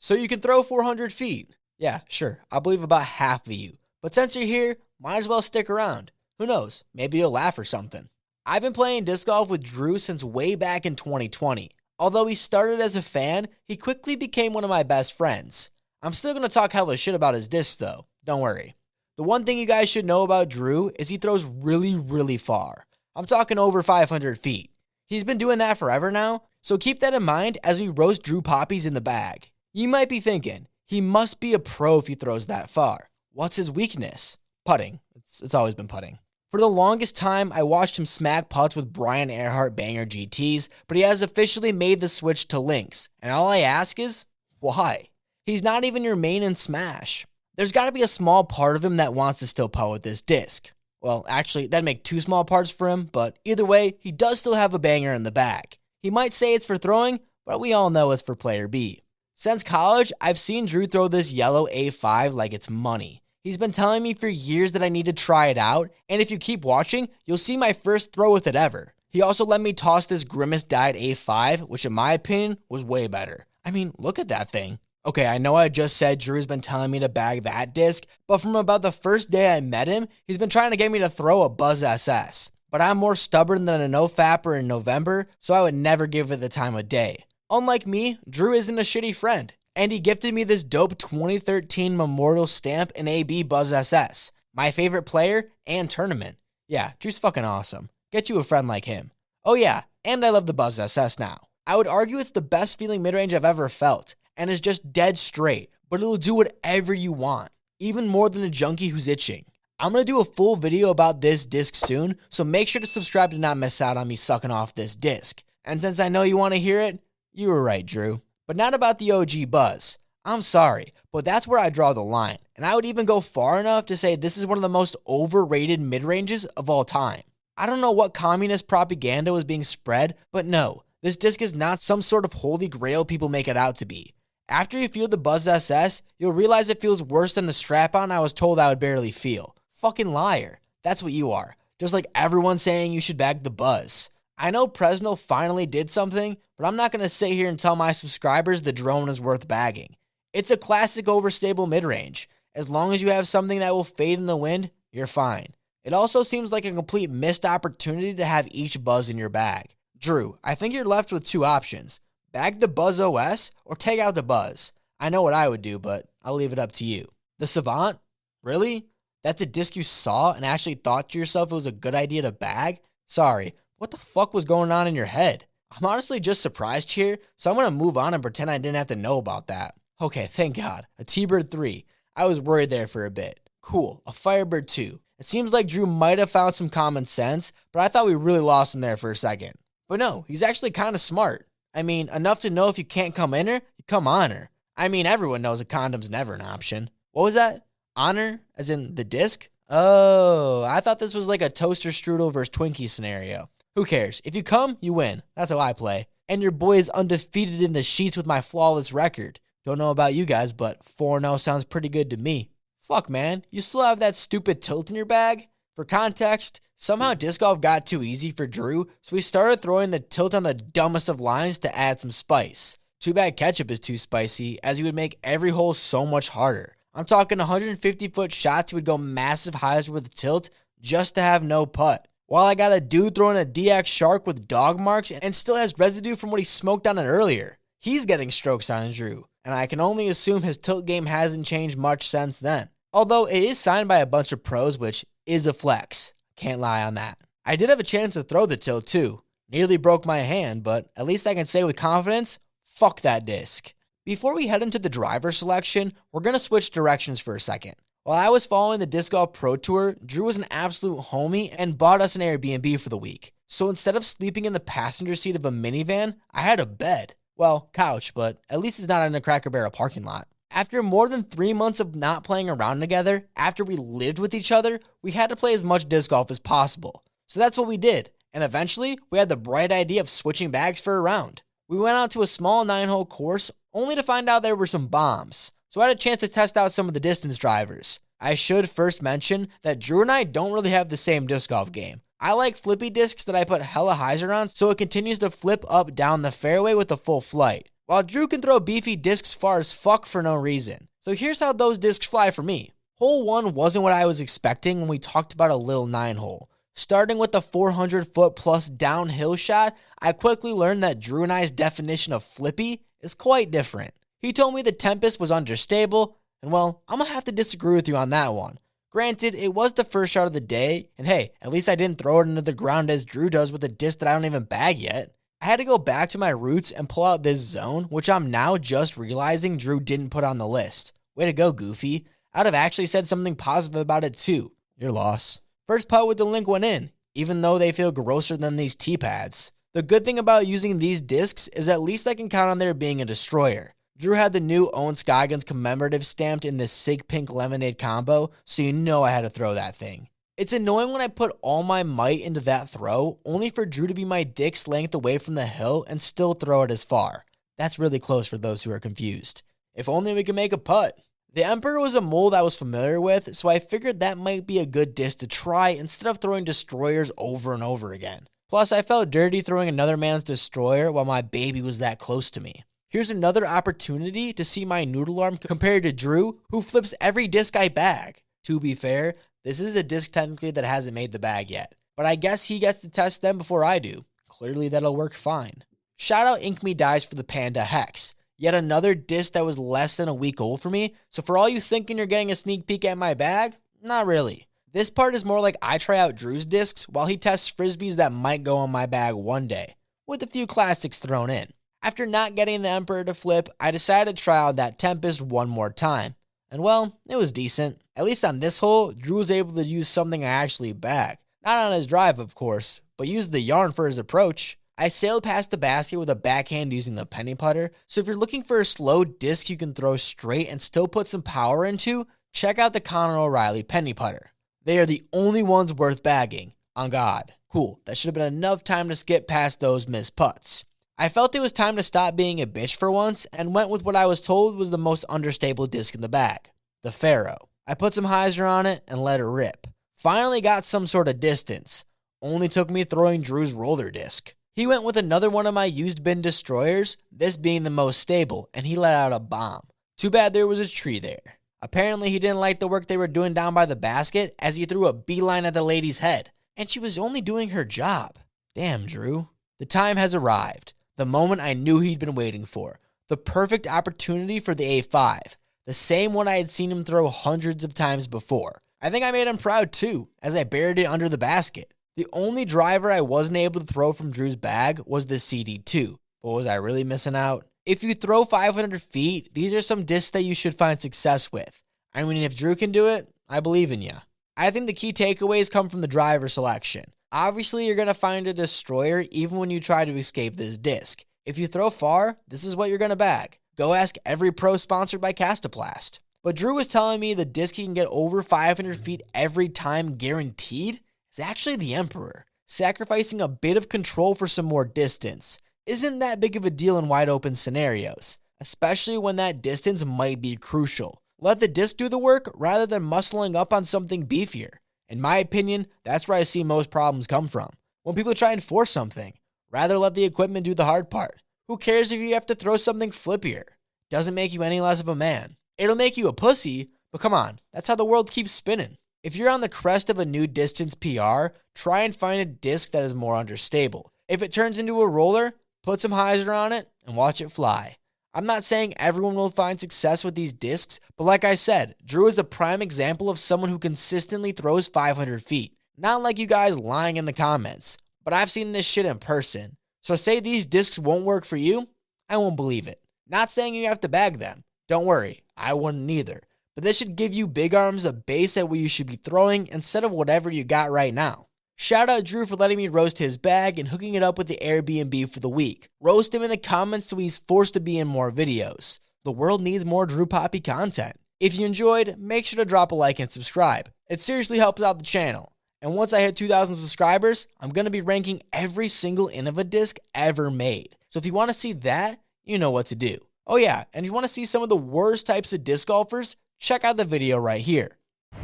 So you can throw 400 feet. Yeah, sure, I believe about half of you. But since you're here, might as well stick around. Who knows, maybe you'll laugh or something. I've been playing disc golf with Drew since way back in 2020. Although he started as a fan, he quickly became one of my best friends. I'm still going to talk hella shit about his discs though, don't worry. The one thing you guys should know about Drew is he throws really, really far. I'm talking over 500 feet. He's been doing that forever now, so keep that in mind as we roast Drew Poppies in the bag. You might be thinking, he must be a pro if he throws that far. What's his weakness? Putting. It's always been putting. For the longest time, I watched him smack putts with Brian Earhart Banger GTs, but he has officially made the switch to links. And all I ask is, why? He's not even your main in Smash. There's got to be a small part of him that wants to still putt with this disc. Well, actually, that'd make two small parts for him, but either way, he does still have a banger in the bag. He might say it's for throwing, but we all know it's for player B. Since college, I've seen Drew throw this yellow A5 like it's money. He's been telling me for years that I need to try it out, and if you keep watching, you'll see my first throw with it ever. He also let me toss this Grimace dyed A5, which in my opinion was way better. I mean, look at that thing. Okay, I know I just said Drew's been telling me to bag that disc, but from about the first day I met him, he's been trying to get me to throw a Buzz SS. But I'm more stubborn than a no-fapper in November, so I would never give it the time of day. Unlike me, Drew isn't a shitty friend. And he gifted me this dope 2013 Memorial Stamp and AB Buzz SS. My favorite player and tournament. Yeah, Drew's fucking awesome. Get you a friend like him. Oh yeah, and I love the Buzz SS now. I would argue it's the best feeling mid-range I've ever felt, and is just dead straight, but it'll do whatever you want, even more than a junkie who's itching. I'm going to do a full video about this disc soon, so make sure to subscribe to not miss out on me sucking off this disc. And since I know you want to hear it, you were right, Drew. But not about the OG Buzz. I'm sorry, but that's where I draw the line. And I would even go far enough to say this is one of the most overrated mid-ranges of all time. I don't know what communist propaganda was being spread, but no, this disc is not some sort of holy grail people make it out to be. After you feel the Buzz SS, you'll realize it feels worse than the strap-on I was told I would barely feel. Fucking liar. That's what you are. Just like everyone saying you should bag the Buzz. I know Presnell finally did something, but I'm not going to sit here and tell my subscribers the drone is worth bagging. It's a classic overstable mid-range. As long as you have something that will fade in the wind, you're fine. It also seems like a complete missed opportunity to have each Buzz in your bag. Drew, I think you're left with two options. Bag the Buzz OS or take out the Buzz. I know what I would do, but I'll leave it up to you. The Savant? Really? That's a disc you saw and actually thought to yourself it was a good idea to bag? Sorry. What the fuck was going on in your head? I'm honestly just surprised here, so I'm going to move on and pretend I didn't have to know about that. Okay, thank God. A T-Bird 3. I was worried there for a bit. Cool. A Firebird 2. It seems like Drew might have found some common sense, but I thought we really lost him there for a second. But no, he's actually kind of smart. I mean, enough to know if you can't come in her, you come on her. I mean, everyone knows a condom's never an option. What was that? Honor? As in the disc? Oh, I thought this was like a toaster strudel versus Twinkie scenario. Who cares? If you come, you win. That's how I play. And your boy is undefeated in the sheets with my flawless record. Don't know about you guys, but 4-0 sounds pretty good to me. Fuck, man. You still have that stupid tilt in your bag? For context, somehow disc golf got too easy for Drew, so we started throwing the tilt on the dumbest of lines to add some spice. Too bad ketchup is too spicy, as he would make every hole so much harder. I'm talking 150-foot shots he would go massive highs with the tilt just to have no putt. While I got a dude throwing a DX Shark with dog marks and still has residue from what he smoked on it earlier. He's getting strokes on Drew, and I can only assume his tilt game hasn't changed much since then. Although it is signed by a bunch of pros, which is a flex. Can't lie on that. I did have a chance to throw the tilt too. Nearly broke my hand, but at least I can say with confidence, fuck that disc. Before we head into the driver selection, we're going to switch directions for a second. While I was following the Disc Golf Pro Tour, Drew was an absolute homie and bought us an Airbnb for the week. So instead of sleeping in the passenger seat of a minivan, I had a bed. Well, couch, but at least it's not in a Cracker Barrel parking lot. After more than 3 months of not playing around together, after we lived with each other, we had to play as much disc golf as possible. So that's what we did. And eventually, we had the bright idea of switching bags for a round. We went out to a small 9-hole course, only to find out there were some bombs. So I had a chance to test out some of the distance drivers. I should first mention that Drew and I don't really have the same disc golf game. I like flippy discs that I put hella hyzer on so it continues to flip up down the fairway with a full flight. while Drew can throw beefy discs far as fuck for no reason. So here's how those discs fly for me. Hole 1 wasn't what I was expecting when we talked about a Lil 9 hole. Starting with the 400-foot plus downhill shot, I quickly learned that Drew and I's definition of flippy is quite different. He told me the Tempest was understable, and well, I'm gonna have to disagree with you on that one. Granted, it was the first shot of the day, and hey, at least I didn't throw it into the ground as Drew does with a disc that I don't even bag yet. I had to go back to my roots and pull out this zone, which I'm now just realizing Drew didn't put on the list. Way to go, Goofy. I'd have actually said something positive about it too. Your loss. First putt with the link went in, even though they feel grosser than these T-pads. The good thing about using these discs is at least I can count on there being a destroyer. Drew had the new Owen Scoggins commemorative stamped in this sick pink lemonade combo, so you know I had to throw that thing. It's annoying when I put all my might into that throw, only for Drew to be my dick's length away from the hill and still throw it as far. That's really close for those who are confused. If only we could make a putt. The Emperor was a mold I was familiar with, so I figured that might be a good disc to try instead of throwing destroyers over and over again. Plus, I felt dirty throwing another man's destroyer while my baby was that close to me. Here's another opportunity to see my noodle arm compared to Drew, who flips every disc I bag. To be fair, this is a disc technically that hasn't made the bag yet, but I guess he gets to test them before I do. Clearly that'll work fine. Shout out Ink Me Dies for the Panda Hex. Yet another disc that was less than a week old for me, so for all you thinking you're getting a sneak peek at my bag, not really. This part is more like I try out Drew's discs while he tests frisbees that might go on my bag one day, with a few classics thrown in. After not getting the Emperor to flip, I decided to try out that Tempest one more time. And well, it was decent. At least on this hole, Drew was able to use something I actually bag. Not on his drive, of course, but used the yarn for his approach. I sailed past the basket with a backhand using the penny putter, so if you're looking for a slow disc you can throw straight and still put some power into, check out the Conor O'Reilly penny putter. They are the only ones worth bagging. On God. Cool, that should have been enough time to skip past those missed putts. I felt it was time to stop being a bitch for once and went with what I was told was the most understable disc in the bag, the Pharaoh. I put some hyzer on it and let it rip. Finally got some sort of distance. Only took me throwing Drew's roller disc. He went with another one of my used bin destroyers, this being the most stable, and he let out a bomb. Too bad there was a tree there. Apparently he didn't like the work they were doing down by the basket as he threw a beeline at the lady's head. And she was only doing her job. Damn, Drew. The time has arrived. The moment I knew he'd been waiting for. The perfect opportunity for the A5. The same one I had seen him throw hundreds of times before. I think I made him proud too, as I buried it under the basket. The only driver I wasn't able to throw from Drew's bag was the CD2. But was I really missing out? If you throw 500 feet, these are some discs that you should find success with. I mean, if Drew can do it, I believe in you. I think the key takeaways come from the driver selection. Obviously, you're going to find a destroyer even when you try to escape this disc. If you throw far, this is what you're going to bag. Go ask every pro sponsored by Castaplast. But Drew was telling me the disc he can get over 500 feet every time guaranteed is actually the Emperor, sacrificing a bit of control for some more distance. Isn't that big of a deal in wide open scenarios, especially when that distance might be crucial. Let the disc do the work rather than muscling up on something beefier. In my opinion, that's where I see most problems come from. When people try and force something, rather let the equipment do the hard part. Who cares if you have to throw something flippier? Doesn't make you any less of a man. It'll make you a pussy, but come on, that's how the world keeps spinning. If you're on the crest of a new distance PR, try and find a disc that is more understable. If it turns into a roller, put some hyzer on it and watch it fly. I'm not saying everyone will find success with these discs, but like I said, Drew is a prime example of someone who consistently throws 500 feet. Not like you guys lying in the comments, but I've seen this shit in person. So say these discs won't work for you, I won't believe it. Not saying you have to bag them. Don't worry, I wouldn't either. But this should give you big arms a base at what you should be throwing instead of whatever you got right now. Shout out Drew for letting me roast his bag and hooking it up with the Airbnb for the week. Roast him in the comments so he's forced to be in more videos. The world needs more Drew Poppy content. If you enjoyed, make sure to drop a like and subscribe. It seriously helps out the channel. And once I hit 2,000 subscribers, I'm going to be ranking every single Innova disc ever made. So if you want to see that, you know what to do. Oh yeah, and if you want to see some of the worst types of disc golfers, check out the video right here.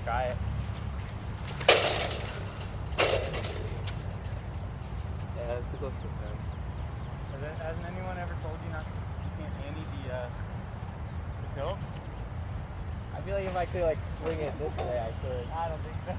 Try it. Yeah, it's too close to the fence. Hasn't anyone ever told you not to, you can't feel like if I could like swing it this way, I could. I don't think so.